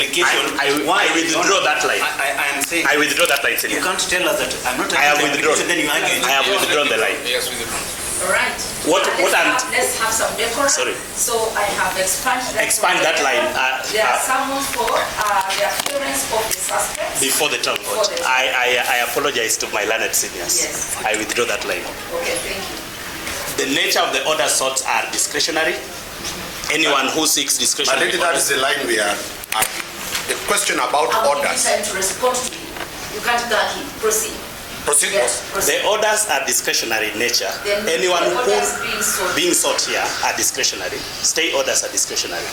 I withdraw that line. I am saying. I withdraw that line. You can't tell us that I'm not. I have withdrawn. Then you argue. I have withdrawn the line. Yes, withdrawn. All right. Let's have some decorum. Sorry. So I have expanded that line. There are someone for the appearance of the suspects before the trial court. I apologize to my learned seniors. Yes. I withdraw that line. Okay, thank you. The nature of the order sought are discretionary. Anyone who seeks discretionary. But that is the line we are. The question about orders. I'm to respond to you. You can't gag him. Proceed. Proceed. Yes, proceed. The orders are discretionary in nature. Then anyone the who being sought here are discretionary. Stay orders are discretionary.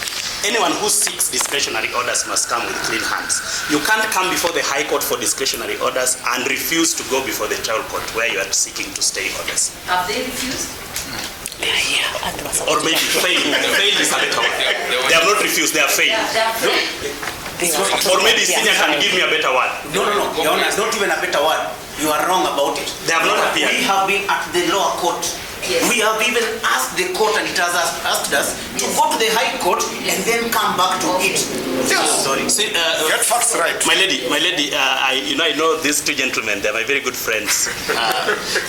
Anyone who seeks discretionary orders must come with clean hands. You can't come before the High Court for discretionary orders and refuse to go before the trial court where you are seeking to stay orders. Have they refused? Or maybe failed. Failed is a better word. They have not refused, they have failed. Or maybe senior can give me a better word. No. Your Honor, it's not even a better word. You are wrong about it. They have not appeared. We have been at the lower court. Yes. We have even asked the court, and it has asked us to go to the High Court and then come back to it. Yes. Sorry. See, get facts right. My lady, I know these two gentlemen. They're my very good friends.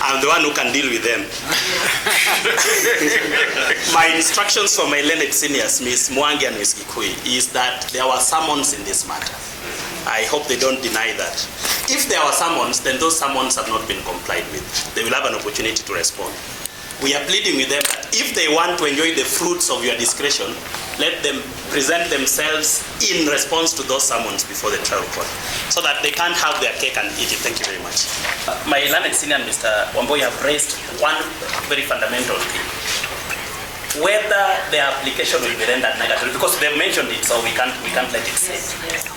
I'm the one who can deal with them. My instructions for my learned seniors, Ms. Mwangi and Ms. Gikui, is that there were summons in this matter. I hope they don't deny that. If there were summons, then those summons have not been complied with. They will have an opportunity to respond. We are pleading with them that if they want to enjoy the fruits of your discretion, let them present themselves in response to those summons before the trial court, so that they can't have their cake and eat it. Thank you very much. My learned senior, Mr. Wamboi, have raised one very fundamental thing. Whether the application will be rendered negative, because they've mentioned it, so we can't let it sit. Yes.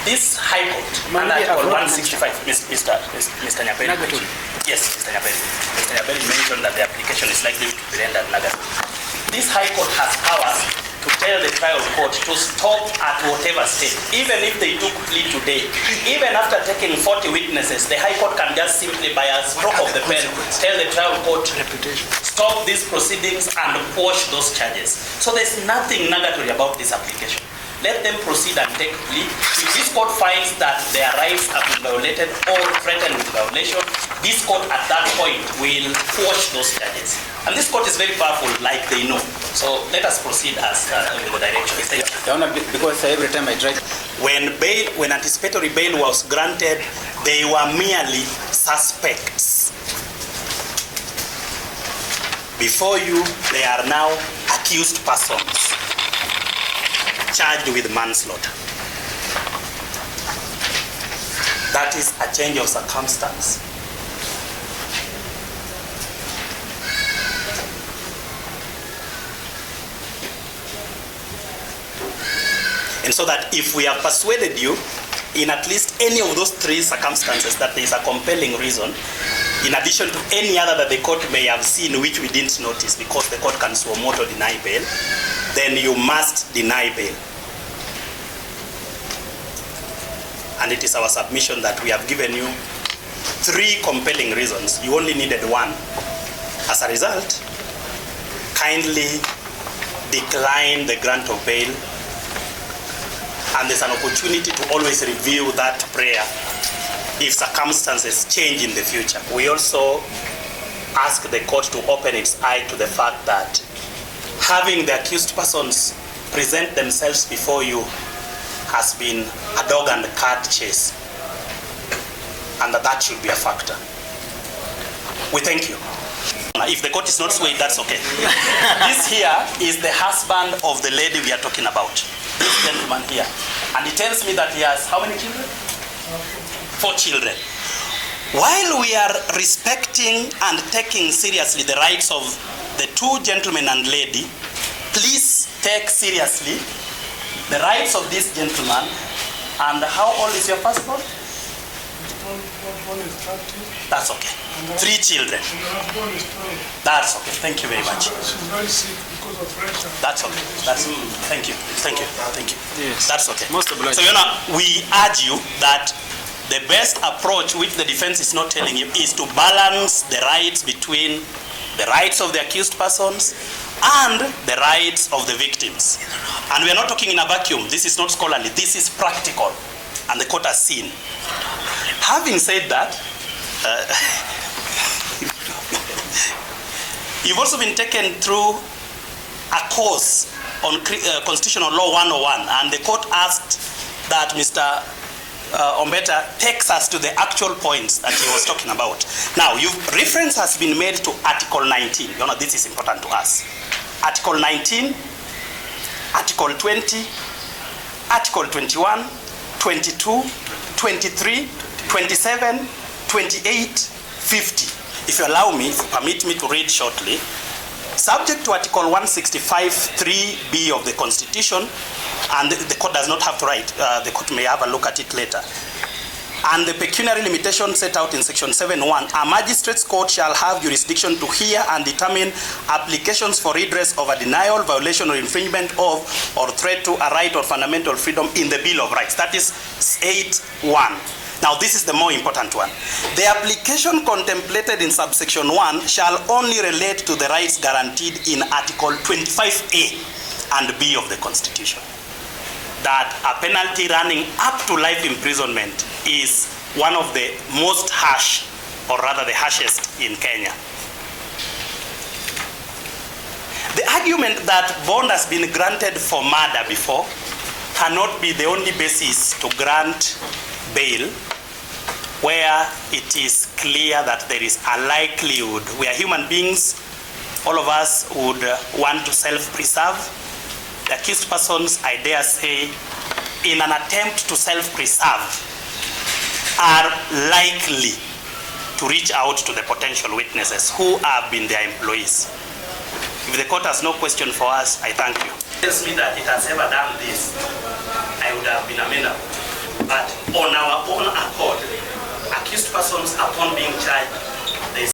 This High Court, under Article 165, Mr. Nyaperi. Yes, Mr. Nyaperi. Mr. Nyaperi mentioned that the application is likely to be rendered negative. This High Court has powers to tell the trial court to stop at whatever stage. Even if they took plea today, even after taking 40 witnesses, the High Court can just simply, by a stroke of the pen, tell the trial court, stop these proceedings and quash those charges. So there's nothing negatory about this application. Let them proceed and take plea. If this court finds that their rights have been violated or threatened with violation, this court at that point will quash those charges. And this court is very powerful, like they know. So let us proceed as with the direction. Thank you. Because every time I try. When anticipatory bail was granted, they were merely suspects. Before you, they are now accused persons, charged with manslaughter. That is a change of circumstance. And so that if we have persuaded you in at least any of those three circumstances that there is a compelling reason, in addition to any other that the court may have seen which we didn't notice because the court can suo motu deny bail, then you must deny bail. And it is our submission that we have given you three compelling reasons. You only needed one. As a result, kindly decline the grant of bail, and there's an opportunity to always review that prayer if circumstances change in the future. We also ask the court to open its eye to the fact that having the accused persons present themselves before you has been a dog and cat chase, and that should be a factor. We thank you. If the court is not swayed, that's okay. This here is the husband of the lady we are talking about. This gentleman here. And he tells me that he has how many children? 4 children. While we are respecting and taking seriously the rights of the 2 gentlemen and lady, please take seriously the rights of this gentleman. And how old is your firstborn? One is 30. That's okay. 3 children. That's okay. Thank you very much. She's very sick because of pressure. That's okay. Thank you. Thank you. Thank you. Yes. That's okay. Most obliged. So, we urge you that the best approach, which the defense is not telling you, is to balance the rights between the rights of the accused persons and the rights of the victims. And we are not talking in a vacuum. This is not scholarly. This is practical. And the court has seen. Having said that, you've also been taken through a course on Constitutional Law 101, and the court asked that Mr. Ombeta takes us to the actual points that he was talking about. Now, reference has been made to Article 19. You know, this is important to us. Article 19, Article 20, Article 21, 22, 23, 27, 28, 50. If you allow me, if you permit me to read shortly. Subject to Article 165, 3B of the Constitution, and the court does not have to write, the court may have a look at it later. And the pecuniary limitation set out in Section 7.1, a magistrate's court shall have jurisdiction to hear and determine applications for redress of a denial, violation, or infringement of, or threat to a right or fundamental freedom in the Bill of Rights. That is 8.1. Now, this is the more important one. The application contemplated in subsection 1 shall only relate to the rights guaranteed in Article 25A and B of the Constitution. That a penalty running up to life imprisonment is one of the most harsh, or rather the harshest in Kenya. The argument that bond has been granted for murder before cannot be the only basis to grant bail where it is clear that there is a likelihood. We are human beings, all of us would want to self-preserve. The accused persons, I dare say, in an attempt to self-preserve, are likely to reach out to the potential witnesses who have been their employees. If the court has no question for us, I thank you. Tells me that it has ever done this, I would have been amenable. But on our own accord, accused persons upon being charged